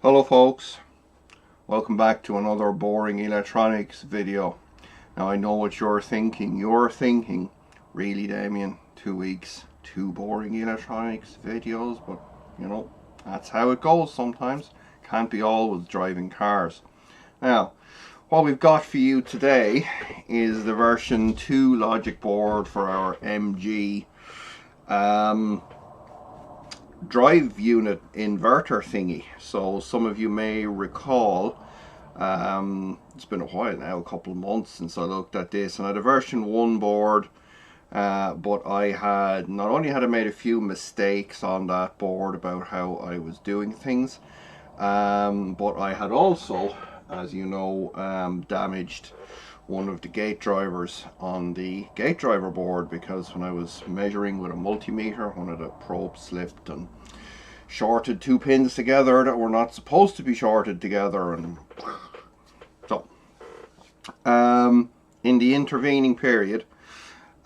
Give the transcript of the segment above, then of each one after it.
Hello folks, welcome back to another boring electronics video. Now I know what you're thinking. Really Damien, 2 weeks, 2 boring electronics videos, but you know, that's how it goes sometimes. Can't be always driving cars. Now, what we've got for you today is the version 2 logic board for our MG drive unit inverter thingy. So some of you may recall, it's been a while now, a couple of months since I looked at this, and I had a version 1 board, but I had not only had I made a few mistakes on that board about how I was doing things, but I had also, as you know, damaged one of the gate drivers on the gate driver board, because when I was measuring with a multimeter, one of the probes slipped and shorted 2 pins together that were not supposed to be shorted together. And so in the intervening period,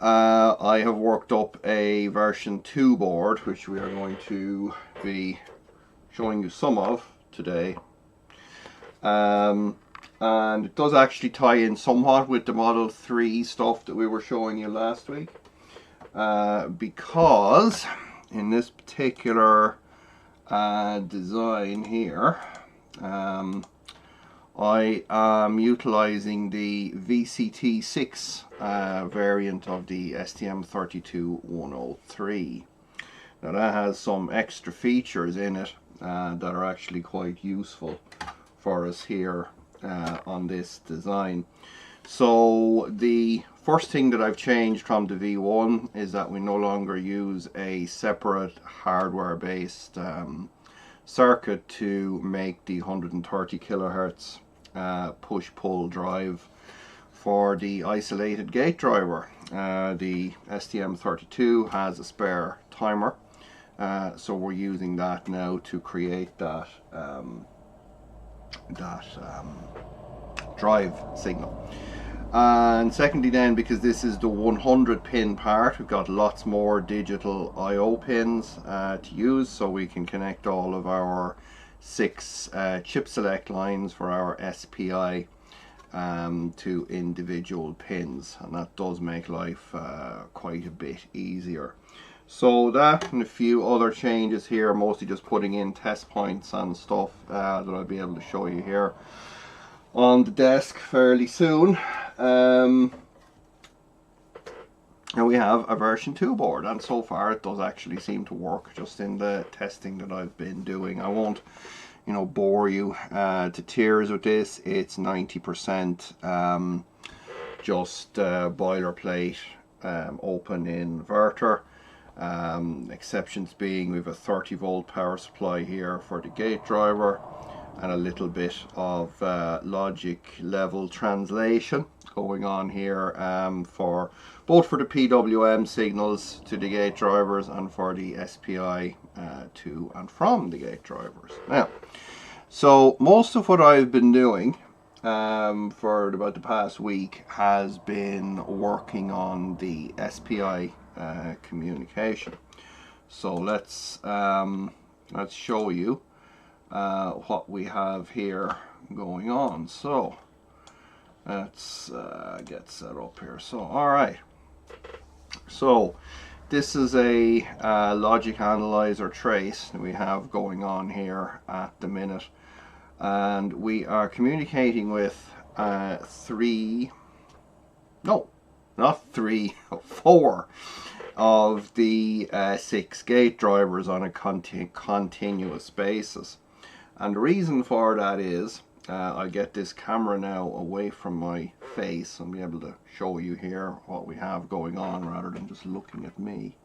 I have worked up a version 2 board, which we are going to be showing you some of today. And it does actually tie in somewhat with the Model 3 stuff that we were showing you last week, because in this particular design here, I am utilizing the VCT6 variant of the STM32 Now that has some extra features in it that are actually quite useful for us here on this design. So the first thing that I've changed from the V1 is that we no longer use a separate hardware based circuit to make the 130 kilohertz push-pull drive for the isolated gate driver. The STM32 has a spare timer, so we're using that now to create that drive signal. And secondly then, because this is the 100 pin part, we've got lots more digital I/O pins to use, so we can connect all of our 6 chip select lines for our SPI to individual pins, and that does make life quite a bit easier. So that and a few other changes here, mostly just putting in test points and stuff that I'll be able to show you here on the desk fairly soon. And we have a version 2 board, and so far it does actually seem to work just in the testing that I've been doing. I won't, you know, bore you to tears with this. It's 90% just boilerplate open inverter. Exceptions being we have a 30 volt power supply here for the gate driver, and a little bit of logic level translation going on here for both for the PWM signals to the gate drivers and for the SPI to and from the gate drivers. Now, so most of what I've been doing for about the past week has been working on the SPI communication. So let's show you what we have here going on. So let's get set up here. So alright, so this is a logic analyzer trace that we have going on here at the minute, and we are communicating with 4 of the 6 gate drivers on a continuous basis. And the reason for that is, I'll get this camera now away from my face and be able to show you here what we have going on rather than just looking at me.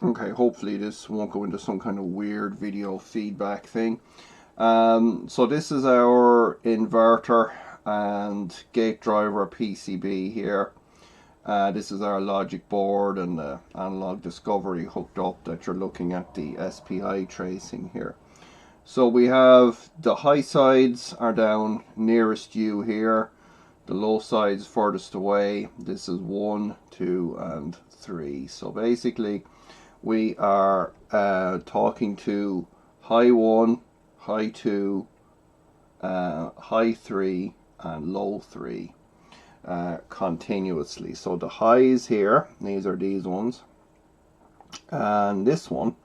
Okay, hopefully this won't go into some kind of weird video feedback thing. So this is our inverter and gate driver PCB here. This is our logic board and the analog discovery hooked up that you're looking at the SPI tracing here. So we have the high sides are down nearest you here, the low sides furthest away. This is 1, 2 and 3. So basically we are talking to high 1, high 2, high 3 and low 3 continuously. So the highs here, these are these ones, and this one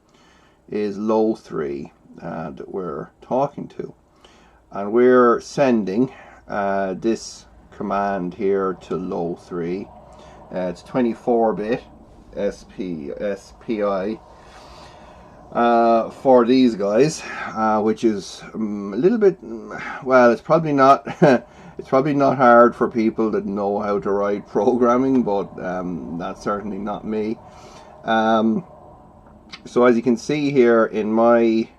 is low 3 that we're talking to, and we're sending this command here to low 3. It's 24-bit SPI for these guys, which is a little bit, well, it's probably not it's probably not hard for people that know how to write programming, but that's certainly not me. So as you can see here in my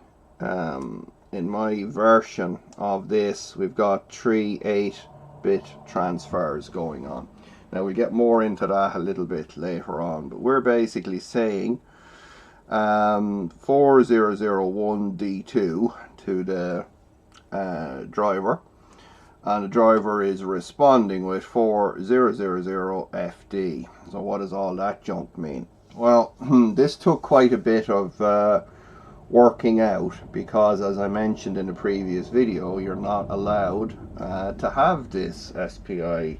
version of this, we've got 3 8-bit transfers going on. Now we'll get more into that a little bit later on, but we're basically saying 4001D2 to the driver, and the driver is responding with 4000FD. So what does all that junk mean? Well, this took quite a bit of working out, because as I mentioned in the previous video, you're not allowed to have this SPI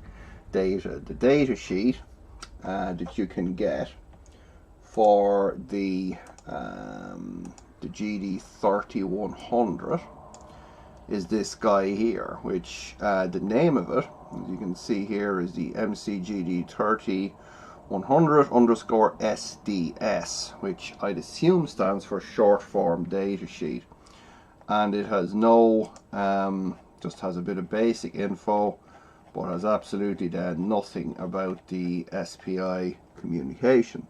data. The data sheet that you can get for the GD3100 is this guy here, which the name of it, as you can see here, is the MCGD3100_SDS, which I'd assume stands for short form data sheet, and it has no just has a bit of basic info, but has absolutely nothing about the SPI communication.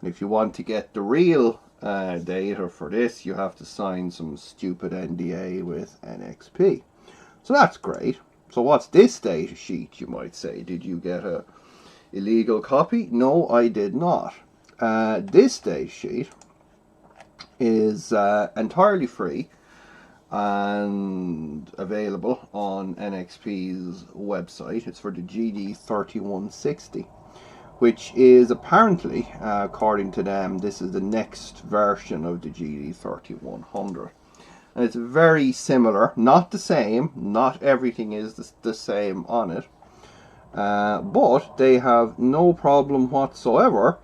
And if you want to get the real data for this, you have to sign some stupid NDA with NXP. So that's great. So what's this data sheet, you might say? Did you get a illegal copy? No, I did not. This data sheet is entirely free and available on NXP's website. It's for the GD3160, which is apparently, according to them, this is the next version of the GD3100. And it's very similar, not the same, not everything is the same on it, but they have no problem whatsoever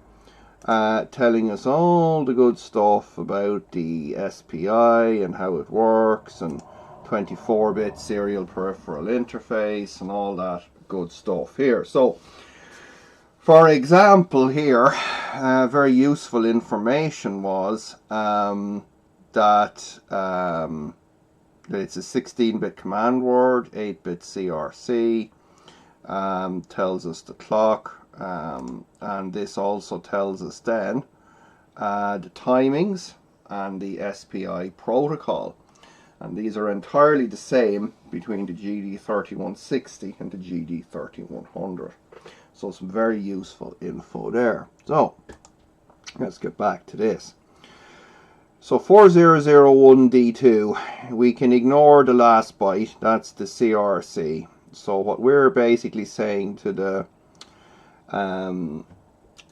telling us all the good stuff about the SPI and how it works, and 24-bit serial peripheral interface and all that good stuff here. So for example here, very useful information was that it's a 16-bit command word, 8-bit CRC, tells us the clock, and this also tells us then the timings and the SPI protocol, and these are entirely the same between the GD3160 and the GD3100. So some very useful info there. So let's get back to this. So 4001D2, we can ignore the last byte, that's the CRC. So what we're basically saying to the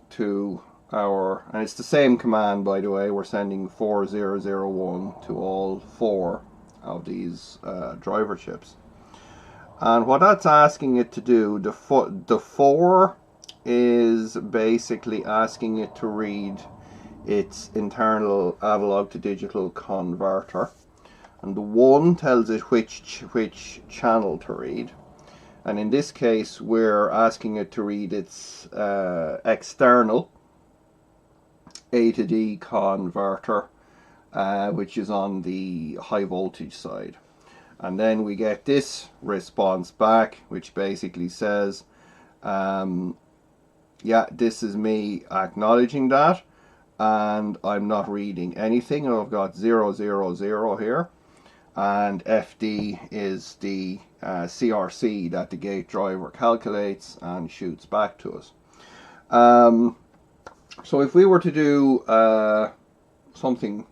to our, and it's the same command by the way, we're sending 4001 to all 4 of these driver chips. And what that's asking it to do, the 4 is basically asking it to read its internal analog to digital converter, and the 1 tells it which channel to read. And in this case, we're asking it to read its external A to D converter, which is on the high voltage side. And then we get this response back, which basically says, yeah, this is me acknowledging that, and I'm not reading anything. I've got 000 here, and FD is the CRC that the gate driver calculates and shoots back to us. So if we were to do something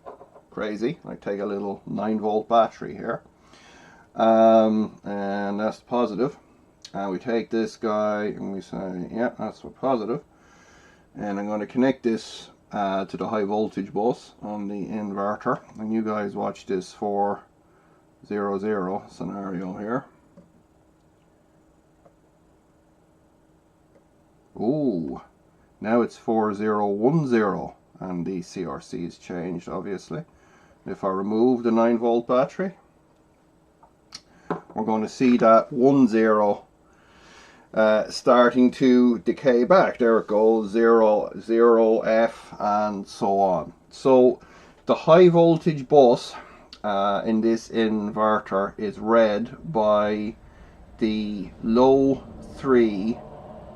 crazy, like take a little 9-volt battery here, and that's positive, and we take this guy and we say, yeah, that's for positive, and I'm going to connect this to the high voltage bus on the inverter, and you guys watch this 400 scenario here. Ooh, now it's 4010, and the CRC has changed obviously. If I remove the 9-volt battery, we're going to see that 10 starting to decay back. There it goes, 0, 0, F, and so on. So the high voltage bus in this inverter is read by the low 3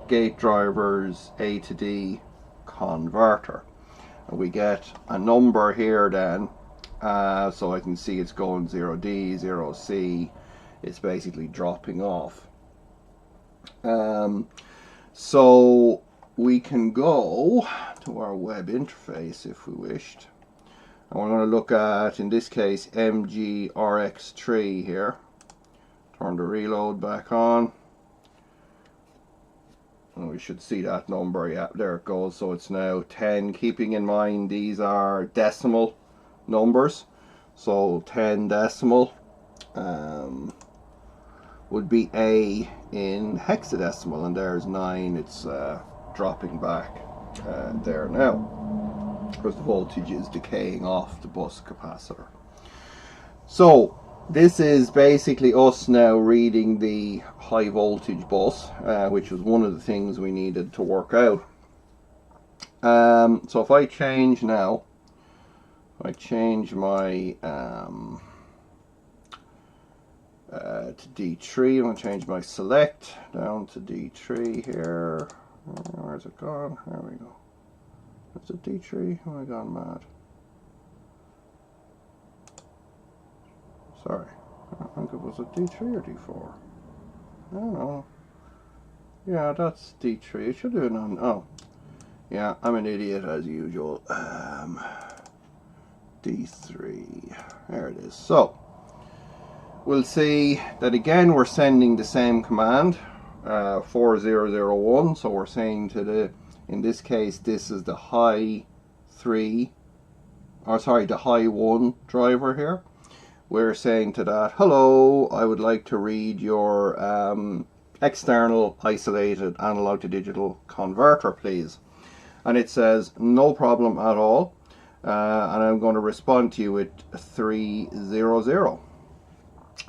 gate drivers A to D converter. And we get a number here then, so I can see it's going 0D, 0C. It's basically dropping off. So we can go to our web interface if we wished, and we're going to look at, in this case, MGRX3 here. Turn the reload back on, and we should see that number. Yeah, there it goes. So it's now 10, keeping in mind these are decimal numbers, so 10 decimal would be A in hexadecimal, and there's 9. It's dropping back there now because the voltage is decaying off the bus capacitor. So this is basically us now reading the high voltage bus, which was one of the things we needed to work out. So if I change now, I change my to D3. I'm going to change my select down to D3 here. Where's it gone? There we go. Is it D3? Oh, I gone mad. Sorry. I think it was a D3 or D4. I don't know. Yeah, that's D3. It should have been on. Oh. Yeah, I'm an idiot as usual. D3. There it is. So we'll see that again we're sending the same command, 4001. So we're saying to the, in this case this is the high 3, or sorry, the high 1 driver here. We're saying to that, hello, I would like to read your external isolated analog to digital converter, please. And it says no problem at all, and I'm going to respond to you with 300.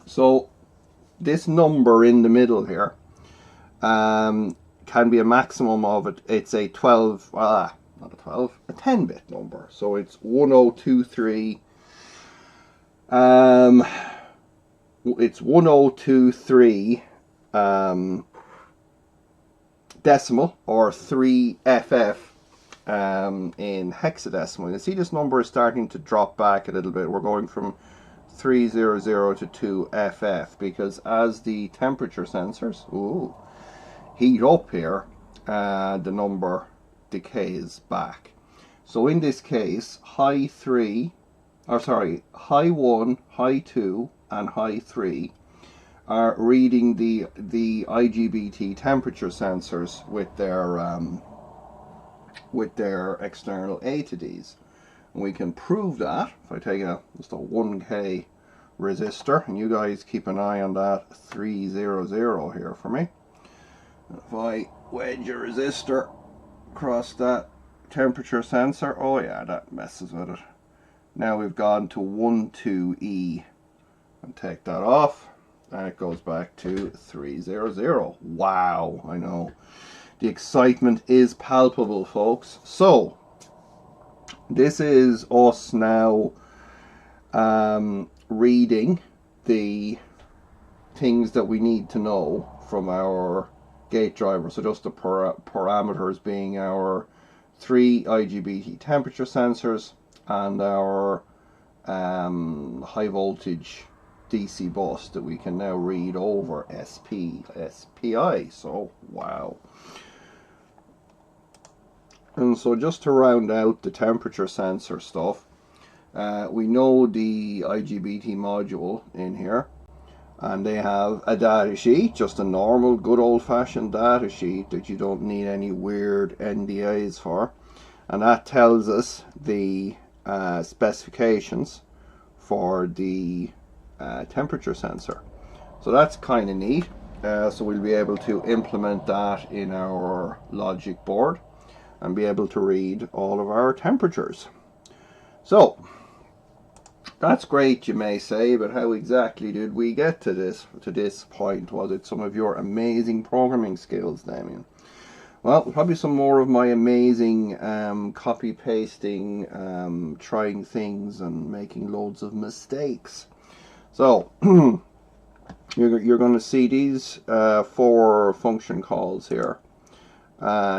So this number in the middle here can be a maximum of it. It's a 12, not a 12, a 10-bit number. So it's 1023. It's 1023 decimal, or 3FF in hexadecimal. You see this number is starting to drop back a little bit. We're going from 300 to 2FF because as the temperature sensors heat up here, the number decays back. So in this case, high 3, or sorry, high 1, high 2, and high 3 are reading the IGBT temperature sensors with their external A to Ds. And we can prove that if I take just a 1K resistor, and you guys keep an eye on that 300 here for me. And if I wedge a resistor across that temperature sensor, oh yeah, that messes with it. Now we've gone to 12E, and take that off, and it goes back to 300. Wow, I know. The excitement is palpable, folks. So this is us now reading the things that we need to know from our gate driver. So just the parameters being our 3 IGBT temperature sensors and our high voltage DC bus that we can now read over SPI. So wow. And so just to round out the temperature sensor stuff, we know the IGBT module in here, and they have a data sheet, just a normal good old-fashioned data sheet that you don't need any weird NDAs for. and that tells us the specifications for the temperature sensor. So that's kind of neat. So we'll be able to implement that in our logic board and be able to read all of our temperatures. So that's great, you may say, but how exactly did we get to this point? Was it some of your amazing programming skills, Damien? Well, probably some more of my amazing copy pasting, trying things and making loads of mistakes. So you're going to see these 4 function calls here.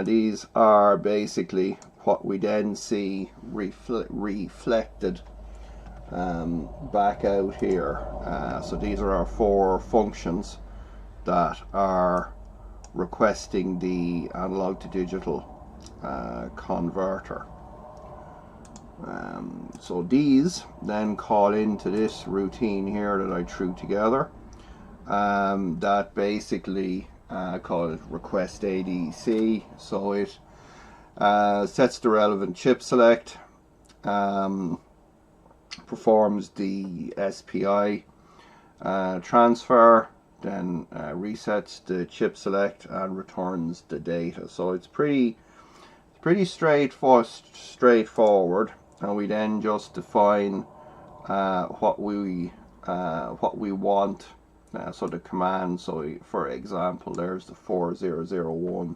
These are basically what we then see reflected back out here. So these are our 4 functions that are requesting the analog to digital converter. So these then call into this routine here that I threw together, that basically call it request ADC. So it sets the relevant chip select, performs the SPI transfer, then resets the chip select and returns the data. So it's pretty straightforward, and we then just define what we want. So the command, so for example, there's the 4001.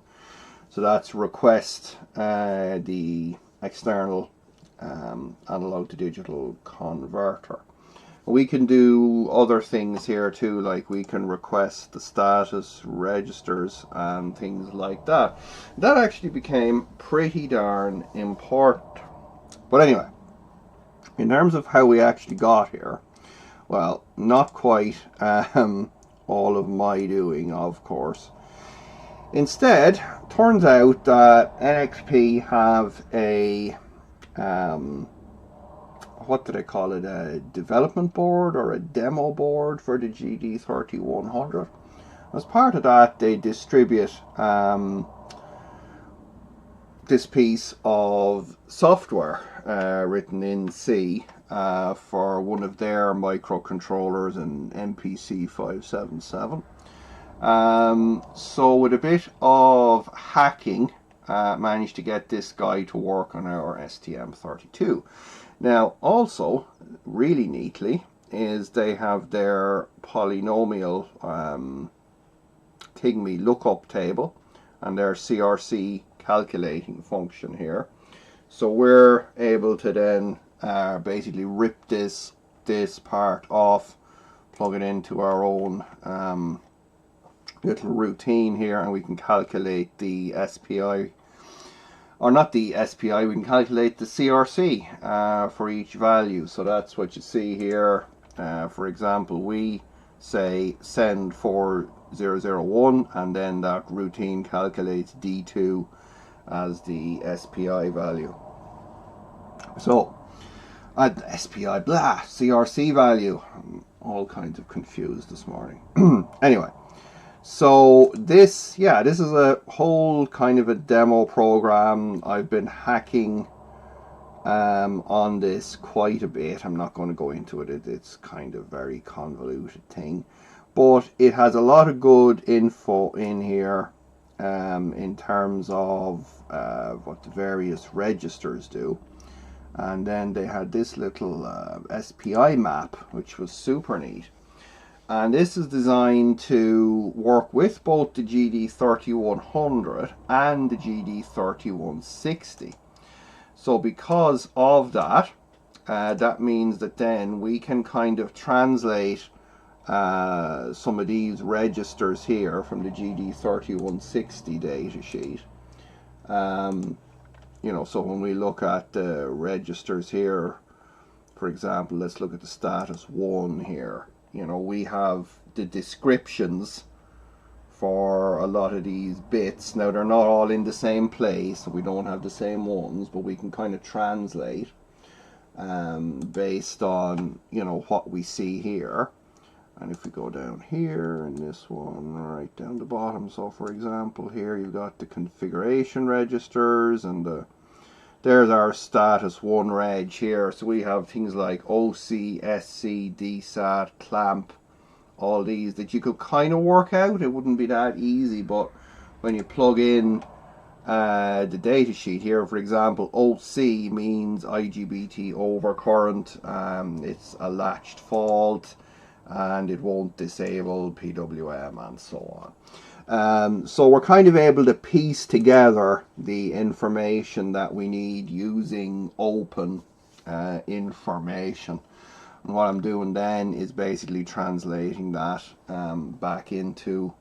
So that's request the external analog to digital converter. We can do other things here too, like we can request the status registers and things like that. That actually became pretty darn important. But anyway, in terms of how we actually got here, well, not quite all of my doing, of course. Instead, turns out that NXP have a what do they call it, a development board or a demo board for the GD3100. As part of that, they distribute this piece of software written in C for one of their microcontrollers in MPC 577. So with a bit of hacking, managed to get this guy to work on our STM32. Now, also, really neatly, is they have their polynomial Tigme lookup table and their CRC calculating function here. So we're able to then basically rip this part off, plug it into our own little routine here, and we can calculate the SPI. Or not the SPI, we can calculate the CRC for each value. So that's what you see here. For example, we say send 4001, and then that routine calculates D2 as the SPI value. So, SPI, blah, CRC value. I'm all kinds of confused this morning. Anyway. So this is a whole kind of a demo program. I've been hacking on this quite a bit. I'm not going to go into it. It's kind of very convoluted thing, but it has a lot of good info in here in terms of what the various registers do. And then they had this little SPI map, which was super neat. And this is designed to work with both the GD3100 and the GD3160. So because of that, that means that then we can kind of translate some of these registers here from the GD3160 datasheet. You know, so when we look at the registers here, for example, let's look at the status 1 here. You know, we have the descriptions for a lot of these bits. Now, they're not all in the same place, so we don't have the same ones, but we can kind of translate based on, you know, what we see here. And if we go down here in this one, right down the bottom, so for example here you've got the configuration registers and the there's our status 1 reg here. So we have things like OC, SC, DSAT, clamp, all these that you could kind of work out. It wouldn't be that easy, but when you plug in the data sheet here, for example, OC means IGBT overcurrent. It's a latched fault and it won't disable PWM and so on. So we're kind of able to piece together the information that we need using open information. And what I'm doing then is basically translating that back into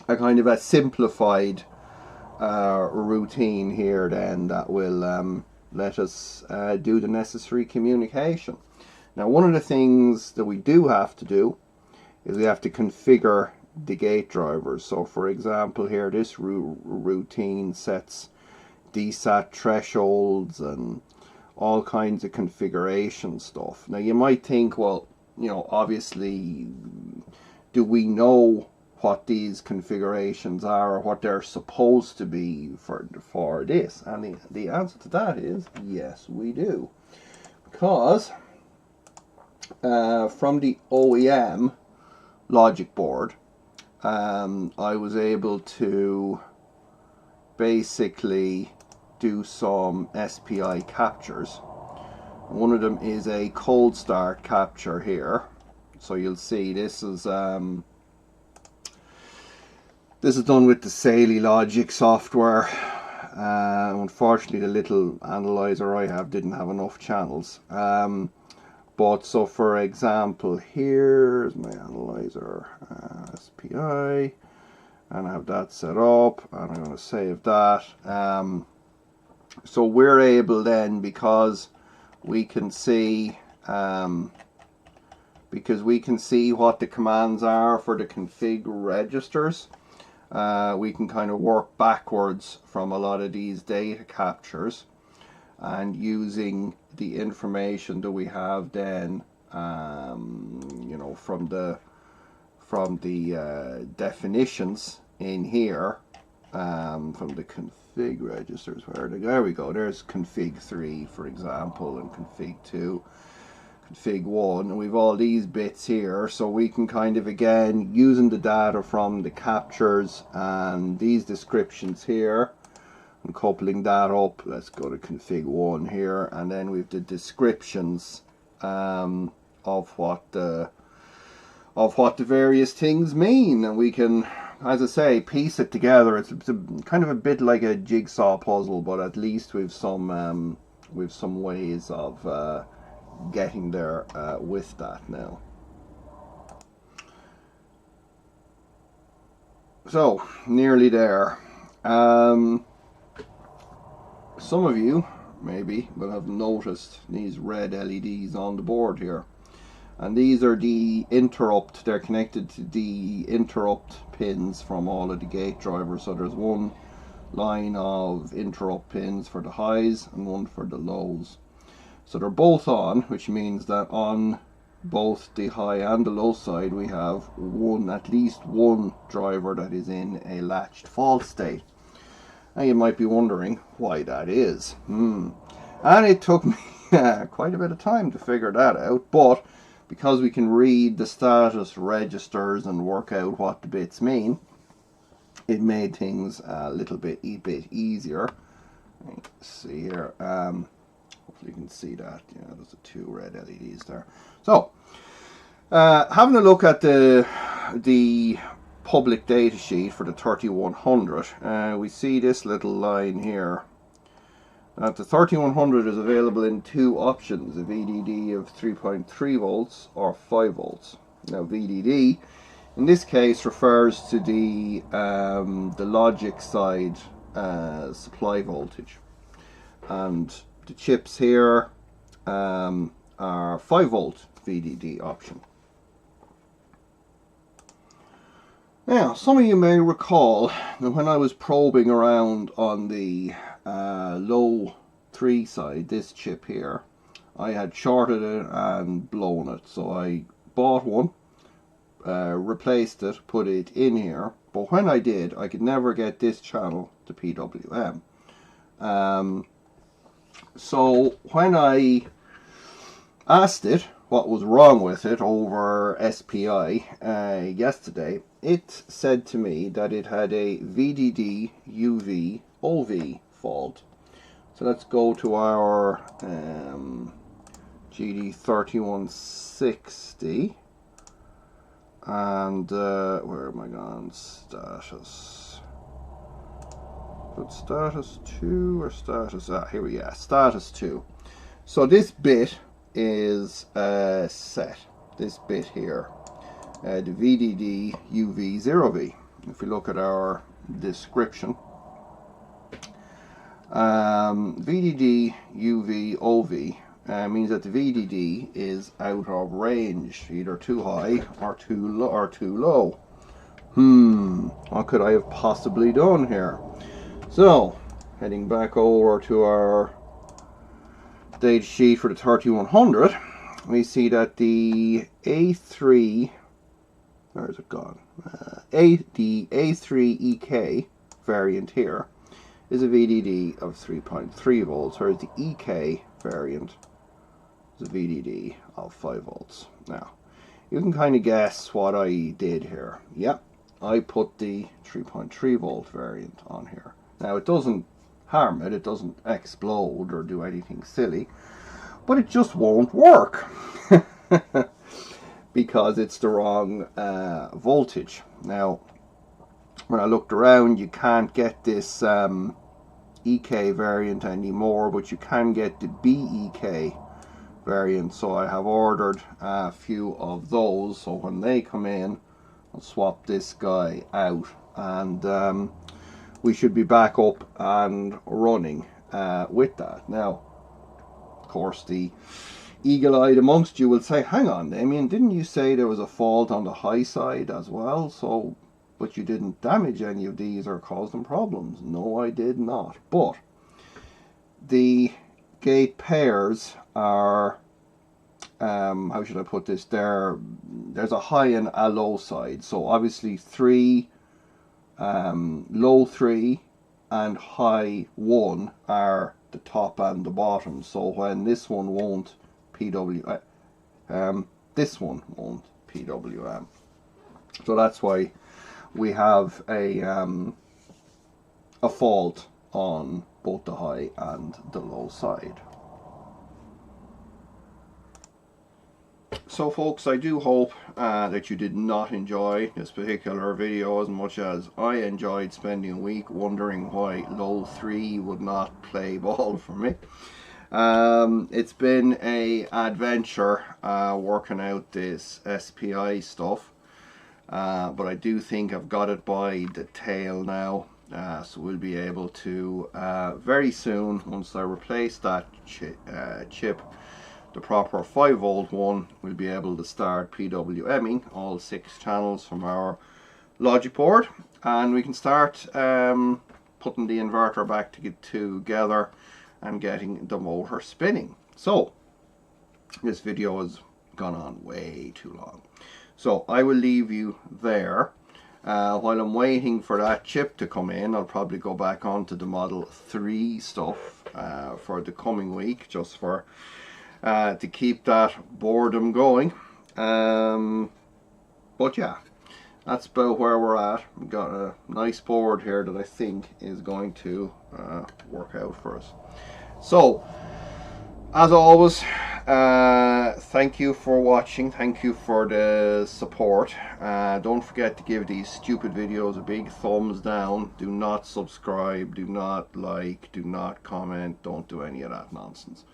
a kind of a simplified routine here then that will let us do the necessary communication. Now, one of the things that we do have to do is we have to configure the gate drivers. So for example here, this routine sets DSAT thresholds and all kinds of configuration stuff. Now you might think, well, you know, obviously, do we know what these configurations are or what they're supposed to be for this? And the answer to that is yes, we do. Because from the OEM logic board, I was able to basically do some SPI captures. One of them is a cold start capture here. So you'll see this is done with the Saley Logic software. Unfortunately, the little analyzer I have didn't have enough channels. But so for example, here's my analyzer, SPI, and I have that set up, and I'm going to save that. So we're able then, because we can see what the commands are for the config registers, we can kind of work backwards from a lot of these data captures, and using the information that we have then, you know, from the definitions in here, from the config registers, there we go, there's config 3 for example, and config 2, config 1, and we've all these bits here. So we can kind of, again, using the data from the captures and these descriptions here, and coupling that up, let's go to config 1 here, and then we've the descriptions of what the various things mean, and we can, as I say, piece it together. It's kind of a bit like a jigsaw puzzle, but at least we've some ways of getting there with that now. So nearly there. Some of you maybe will have noticed these red LEDs on the board here, and these are the interrupt. They're connected to the interrupt pins from all of the gate drivers. So there's one line of interrupt pins for the highs and one for the lows. So they're both on, which means that on both the high and the low side we have at least one driver that is in a latched fault state. Now you might be wondering why that is. And it took me quite a bit of time to figure that out, but because we can read the status registers and work out what the bits mean, it made things a little bit easier. Let's see here. Hopefully you can see that. Yeah, there's the two red LEDs there. So, having a look at the public data sheet for the 3100, we see this little line here. The 3100 is available in two options, a VDD of 3.3 volts or 5 volts. Now VDD in this case refers to the logic side supply voltage, and the chips here are 5 volt VDD option. Now, some of you may recall that when I was probing around on the low 3 side, this chip here, I had shorted it and blown it. So I bought one, replaced it, put it in here, but when I did, I could never get this channel to PWM. So when I asked it what was wrong with it over SPI yesterday, it said to me that it had a VDD UV OV fault. So let's go to our GD3160 and where am I gone? Status. But status 2 or status, here we are, status 2. So this bit is set, this bit here, the VDD UV0V. If we look at our description, VDD UV OV means that the VDD is out of range, either too high or too low. What could I have possibly done here? So, heading back over to our data sheet for the 3100, we see that the A3, where is it gone? The A3EK variant here is a VDD of 3.3 volts, whereas the EK variant is a VDD of 5 volts. Now, you can kind of guess what I did here. Yep, I put the 3.3 volt variant on here. Now, it doesn't harm it, it doesn't explode or do anything silly, but it just won't work because it's the wrong voltage. Now, when I looked around, you can't get this EK variant anymore, but you can get the BEK variant, so I have ordered a few of those, so when they come in, I'll swap this guy out, and we should be back up and running with that. Now, of course, the eagle-eyed amongst you will say, hang on, Damien, didn't you say there was a fault on the high side as well? So, but you didn't damage any of these or cause them problems. No, I did not. But the gate pairs are, how should I put this, there's a high and a low side. So obviously 3, low 3 and high 1 are the top and the bottom. So when this one won't this one won't PWM. So that's why we have a fault on both the high and the low side. So folks, I do hope that you did not enjoy this particular video as much as I enjoyed spending a week wondering why low 3 would not play ball for me. It's been a adventure working out this SPI stuff, but I do think I've got it by the tail now, so we'll be able to very soon, once I replace that chip, the proper 5 volt one, we'll be able to start PWMing all 6 channels from our logic board, and we can start putting the inverter back together and getting the motor spinning. So this video has gone on way too long, so I will leave you there. While I'm waiting for that chip to come in, I'll probably go back onto the Model 3 stuff for the coming week, just for to keep that boredom going. But yeah, that's about where we're at. We've got a nice board here that I think is going to work out for us. So, as always, thank you for watching, thank you for the support. Don't forget to give these stupid videos a big thumbs down. Do not subscribe, do not like, do not comment, don't do any of that nonsense.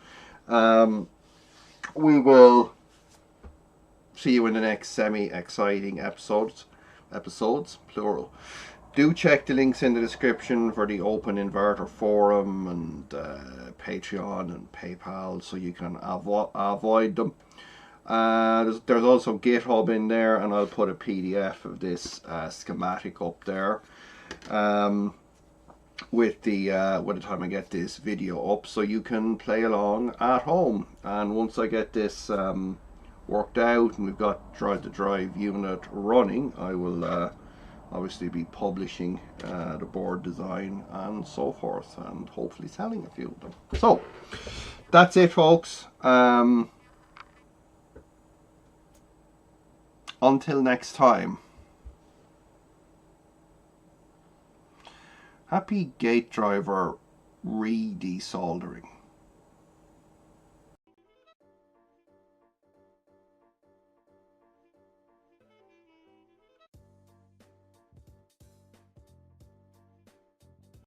We will see you in the next semi-exciting episodes, plural. Do check the links in the description for the Open Inverter Forum and Patreon and PayPal, so you can avoid them. There's also GitHub in there, and I'll put a PDF of this schematic up there with the time I get this video up, so you can play along at home. And once I get this worked out and we've got the drive unit running, obviously be publishing the board design and so forth, and hopefully selling a few of them. So that's it, folks. Until next time, happy gate driver re-desoldering.